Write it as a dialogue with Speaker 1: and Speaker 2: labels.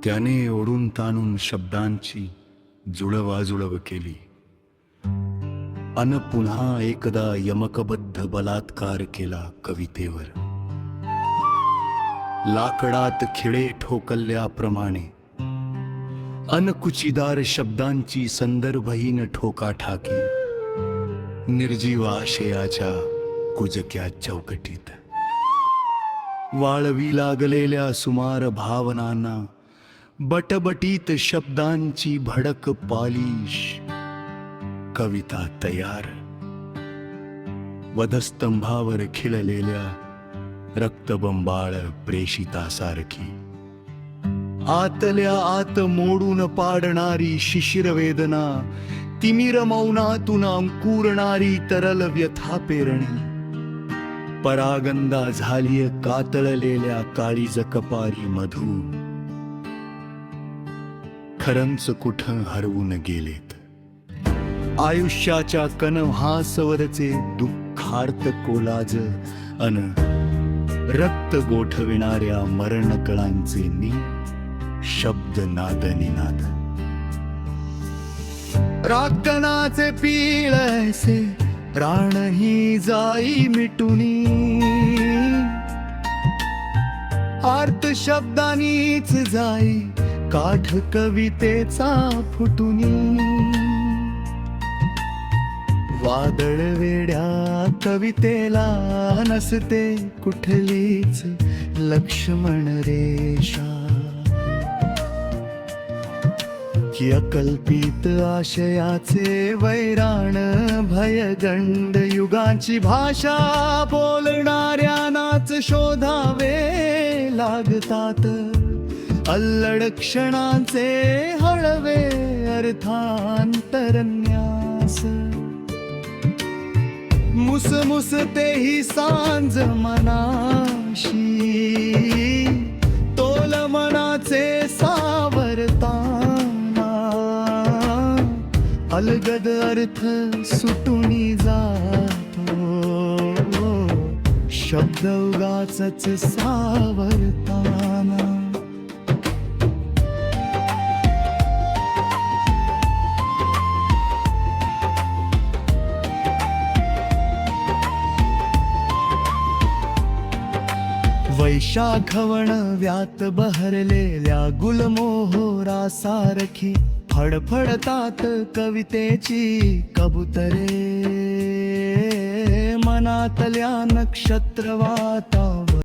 Speaker 1: त्याने ओढून ताणून शब्दांची जुळवाजुळव केली अन पुन्हा एकदा यमकबद्ध बलात्कार केला कवितेवर. लाकडात खिळे ठोकल्याप्रमाणे अनकुचीदार शब्दांची संदर्भहीन ठोकाठाकी निर्जीव आशयाच्या कुजक्या चौकटीत. वाळवी लागलेल्या सुमार भावनांना बटबटीत शब्दांची भडक पालिश. कविता तयार. वधस्तंभावर खिळलेल्या रक्तबंबाळ प्रेषितासारखी आतल्या आत मोडून पाडणारी शिशिर वेदना, तिमिर मौनातून अंकुरणारी तरल व्यथा पेरणी. परागंदा झालीय कातळलेल्या काळीज कपारी मधू. खरंच कुठं हरवून गेलेत आयुष्याच्या कणव्हासवरचे दुःखार्त कोलाज अन रक्त गोठविणाऱ्या मरणकळांचे शब्द नाद निनाद. राखणाचे पिळसे प्राणही जाई मिटुनी, आर्त शब्दांनीच जाई काठ कवितेचा फुटुनी. वादळ वेड्या कवितेला नसते कुठलीच लक्ष्मण रेषा. की अकल्पित आशयाचे वैराण भयगंड युगांची भाषा बोलणाऱ्यांनाच शोधावे लागतात. अल्लड क्षणांचे हळवे अर्थांतरन्यास. मुसमुसतेही सांज मनाशी, तोल मनाचे सावरताना अलगद अर्थ सुटुनी जातो. शब्द उगाचच सावरताना. वैशाखवण व्यात बहरलेल्या गुलमोहोरासारखी फडफडतात कवितेची कबुतरे. मनातल्या नक्षत्रवाता